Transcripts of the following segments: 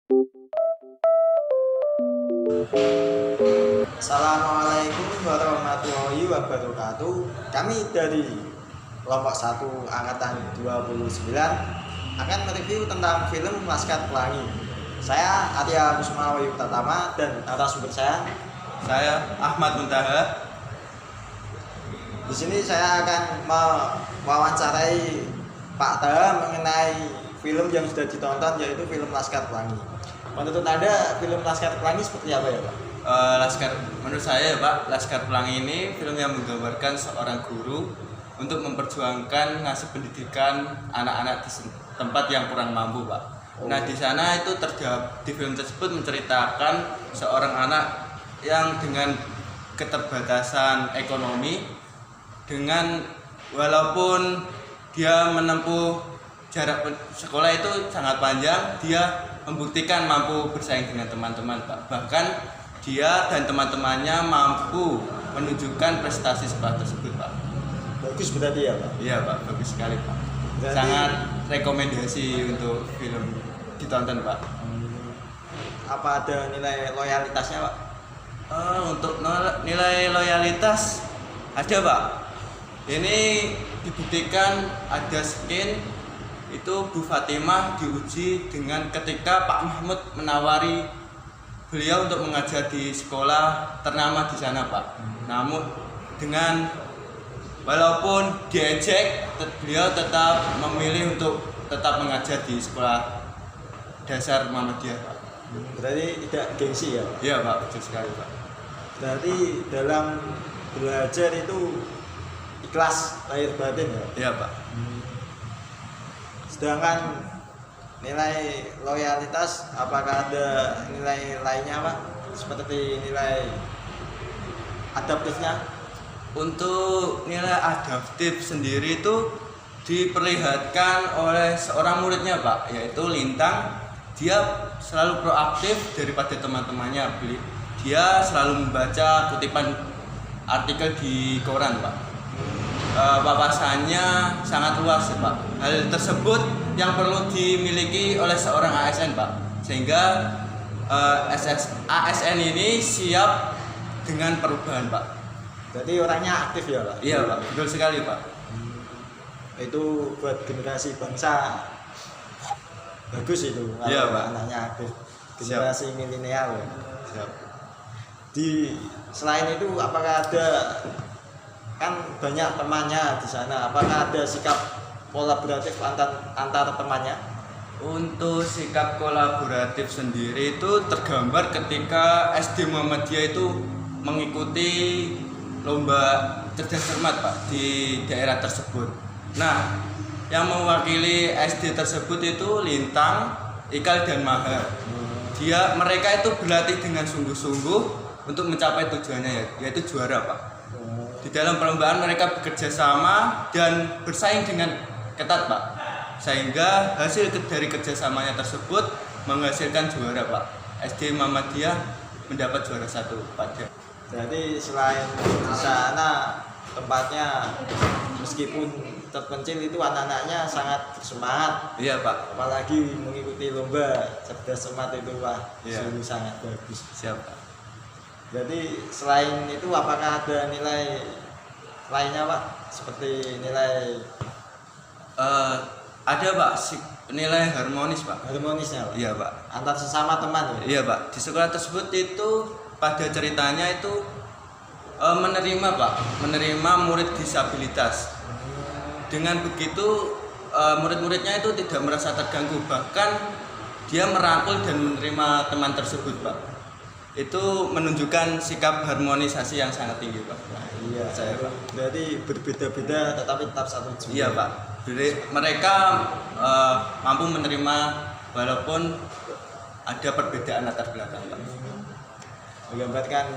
Assalamualaikum warahmatullahi wabarakatuh. Kami dari kelompok 1 angkatan 29 akan mereview tentang film Laskar Pelangi. Saya Arya Kusuma Wayu Tatama dan narasumber saya Ahmad Muntaha. Di sini saya akan mewawancarai Pak Taha mengenai film yang sudah ditonton, yaitu film Laskar Pelangi. Menurut Anda film Laskar Pelangi seperti apa ya, Pak? Menurut saya ya Pak, Laskar Pelangi ini film yang menggambarkan seorang guru untuk memperjuangkan ngasih pendidikan anak-anak di tempat yang kurang mampu, Pak. Nah, di sana itu di film tersebut menceritakan seorang anak yang dengan keterbatasan ekonomi, dengan walaupun dia menempuh jarak sekolah itu sangat panjang, dia membuktikan mampu bersaing dengan teman-teman, Pak. Bahkan dia dan teman-temannya mampu menunjukkan prestasi sekolah tersebut, Pak. Bagus berarti ya, Pak? Iya, Pak, bagus sekali, Pak. Berarti... sangat rekomendasi untuk film ditonton, Pak. Apa ada nilai loyalitasnya, Pak? Untuk nilai loyalitas ada, Pak. Ini dibuktikan ada skin itu Bu Fatimah diuji dengan ketika Pak Mahmud menawari beliau untuk mengajar di sekolah ternama di sana, Pak. Namun dengan walaupun diejek, beliau tetap memilih untuk tetap mengajar di sekolah dasar Muhammadiyah, Pak. Berarti tidak gengsi ya? Iya, Pak, betul sekali, Pak. Berarti dalam belajar itu ikhlas lahir batin ya? Iya, Pak. Sedangkan nilai loyalitas, apakah ada nilai lainnya, Pak? Seperti nilai adaptifnya? Untuk nilai adaptif sendiri itu diperlihatkan oleh seorang muridnya, Pak, yaitu Lintang. Dia selalu proaktif daripada teman-temannya. Dia selalu membaca kutipan artikel di koran, Pak. Wawasannya sangat luas, Pak. Hal tersebut yang perlu dimiliki oleh seorang ASN, Pak, sehingga ASN ini siap dengan perubahan, Pak. Berarti orangnya aktif ya, Pak? Iya, Pak, betul sekali, Pak. Itu buat generasi bangsa bagus itu kalau iya, Pak. Anaknya aktif, generasi milenial ya. Siap. Selain itu, apakah ada, kan banyak temannya di sana, apakah ada sikap kolaboratif antar temannya? Untuk sikap kolaboratif sendiri itu tergambar ketika SD Muhammadiyah itu mengikuti lomba cerdas cermat, Pak, di daerah tersebut. Nah, yang mewakili SD tersebut itu Lintang, Ikal, dan Mahar. Mereka itu berlatih dengan sungguh-sungguh untuk mencapai tujuannya, yaitu juara, Pak. Di dalam perlombaan mereka bekerja sama dan bersaing dengan ketat, Pak, sehingga hasil dari kerjasamanya tersebut menghasilkan juara, Pak. SD Muhammadiyah mendapat juara 1 pada. Jadi selain di sana tempatnya meskipun terpencil, itu anak-anaknya sangat bersemangat. Iya, Pak. Apalagi mengikuti lomba cerdas cermat itu, Wah, iya. Sungguh sangat bagus. Siap, Pak. Jadi selain itu, apakah ada nilai lainnya, Pak? Seperti nilai Ada, Pak, nilai harmonis, Pak. harmonisnya, Pak? Iya, Pak. Antar sesama teman ya? Iya, Pak. Di sekolah tersebut itu pada ceritanya itu menerima murid disabilitas. Dengan begitu murid-muridnya itu tidak merasa terganggu, bahkan dia merangkul dan menerima teman tersebut, Pak. Itu menunjukkan sikap harmonisasi yang sangat tinggi, Pak. Iya, Saya, Pak. berarti berbeda-beda tetapi tetap satu tujuan. Iya, Pak. Mereka mampu menerima walaupun ada perbedaan latar belakang, Pak. Menggambarkan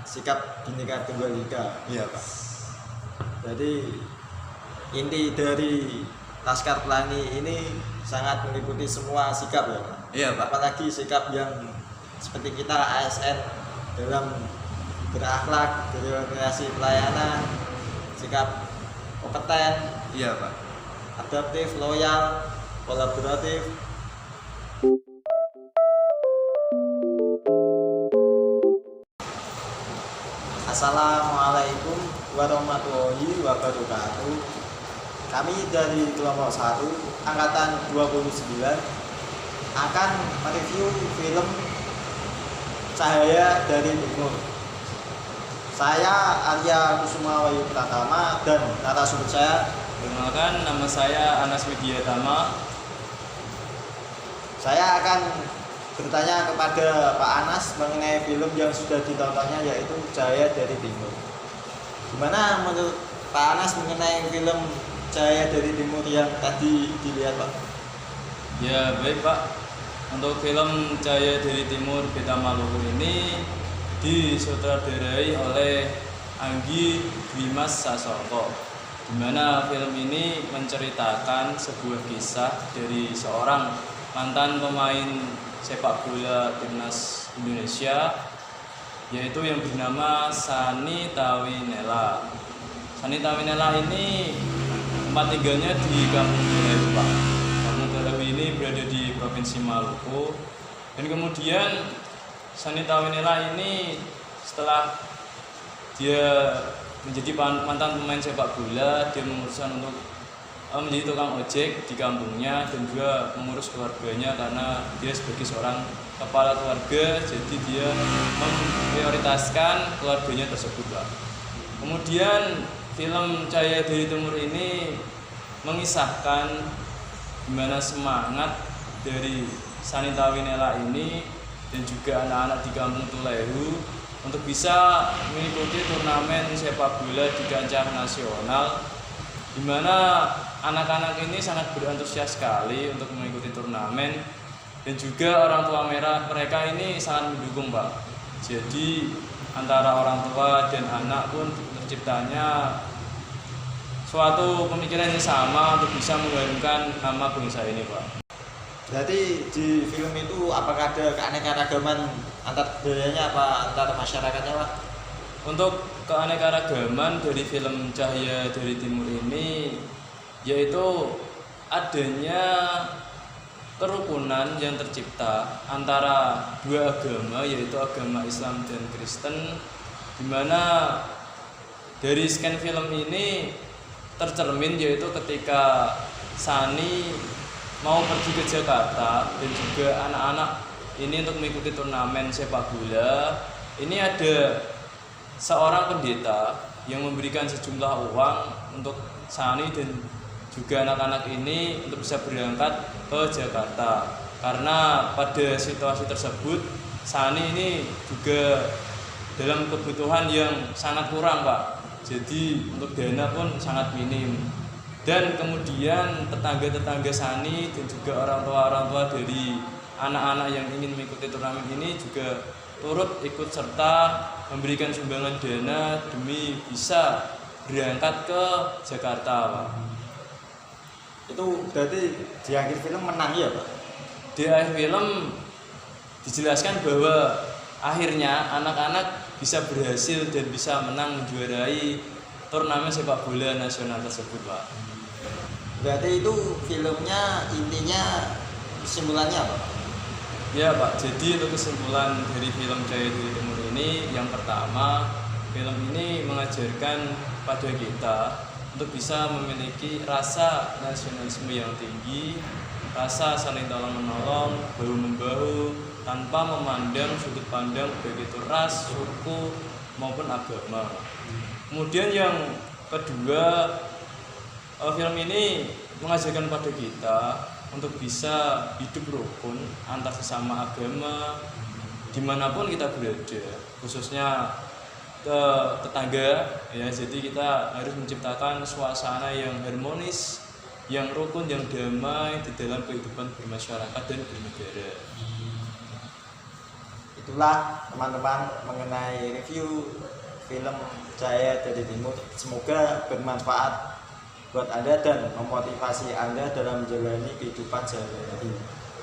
sikap Bhinneka Tunggal Ika. Iya, Pak. Jadi inti dari Laskar Pelangi ini sangat meliputi semua sikap ya, Pak. Iya, Pak. Apalagi sikap yang seperti kita ASN dalam berakhlak, berorganisasi pelayanan, sikap kompeten, Iya, Pak. adaptif, loyal, kolaboratif. Assalamualaikum warahmatullahi wabarakatuh. Kami dari kelompok 1 angkatan 29 akan mereview film Cahaya dari Timur. Saya Arya Kusuma Wahyu Pratama dan narasumber saya. Perkenalkan, nama saya Anas Widiatama. Saya akan bertanya kepada Pak Anas mengenai film yang sudah ditontonnya, yaitu Cahaya dari Timur. Gimana menurut Pak Anas mengenai film Cahaya dari Timur yang tadi dilihat, Pak? Ya baik Pak, untuk film Cahaya dari Timur Beta Maluku ini disutradarai oleh Anggi Dwimas Sasongko, di mana film ini menceritakan sebuah kisah dari seorang mantan pemain sepak bola timnas Indonesia, yaitu yang bernama Sani Tawinela. Sani Tawinela ini tempat tinggalnya di Kampung Tulehu, Pak. Kampung Tulehu ini berada di Provinsi Maluku. Dan kemudian Sani Tawinela ini setelah dia menjadi mantan pemain sepak bola, dia memutuskan untuk menjadi tukang ojek di kampungnya dan juga mengurus keluarganya, karena dia sebagai seorang kepala keluarga, jadi dia memprioritaskan keluarganya tersebut, Pak. Kemudian film Cahaya dari Timur ini mengisahkan gimana semangat dari Sani Tawinela ini dan juga anak-anak di Kampung Tulehu untuk bisa mengikuti turnamen sepak bola di kancah nasional, di mana anak-anak ini sangat berantusias sekali untuk mengikuti turnamen, dan juga orang tua mereka ini sangat mendukung, Pak. Jadi antara orang tua dan anak pun terciptanya suatu pemikiran yang sama untuk bisa mengharumkan nama bangsa ini, Pak. Berarti di film itu apakah ada keanekaragaman antar budayanya apa antar masyarakatnya, Pak? Untuk keanekaragaman dari film Cahaya dari Timur ini yaitu adanya kerukunan yang tercipta antara dua agama, yaitu agama Islam dan Kristen, di mana dari scan film ini tercermin yaitu ketika Sani mau pergi ke Jakarta dan juga anak-anak ini untuk mengikuti turnamen sepak bola. Ini ada seorang pendeta yang memberikan sejumlah uang untuk Sani dan juga anak-anak ini untuk bisa berangkat ke Jakarta, karena pada situasi tersebut Sani ini juga dalam kebutuhan yang sangat kurang, Pak. Jadi untuk dana pun sangat minim. Dan kemudian tetangga-tetangga Sani dan juga orang tua dari anak-anak yang ingin mengikuti turnamen ini juga turut ikut serta memberikan sumbangan dana demi bisa berangkat ke Jakarta, Pak. Itu berarti di akhir film menang ya, Pak? Di akhir film dijelaskan bahwa akhirnya anak-anak bisa berhasil dan bisa menang menjuarai turnamen sepak bola nasional tersebut, Pak. Berarti itu filmnya intinya kesimpulannya apa? Ya, Pak, jadi untuk kesimpulan dari film Cahaya dari Timur ini, yang pertama, film ini mengajarkan pada kita untuk bisa memiliki rasa nasionalisme yang tinggi, rasa saling tolong-menolong, bahu-membahu, tanpa memandang sudut pandang baik itu ras, suku, maupun agama. Kemudian yang kedua, film ini mengajarkan pada kita untuk bisa hidup rukun antar sesama agama dimanapun kita berada, khususnya ke tetangga ya. Jadi kita harus menciptakan suasana yang harmonis, yang rukun, yang damai di dalam kehidupan bermasyarakat dan bernegara. Itulah teman-teman mengenai review film Cahaya dari Timur. Semoga bermanfaat buat Anda dan memotivasi Anda dalam menjalani kehidupan sehari-hari.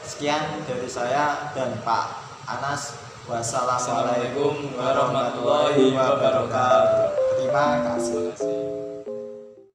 Sekian dari saya dan Pak Anas. Wassalamualaikum warahmatullahi wabarakatuh. Terima kasih.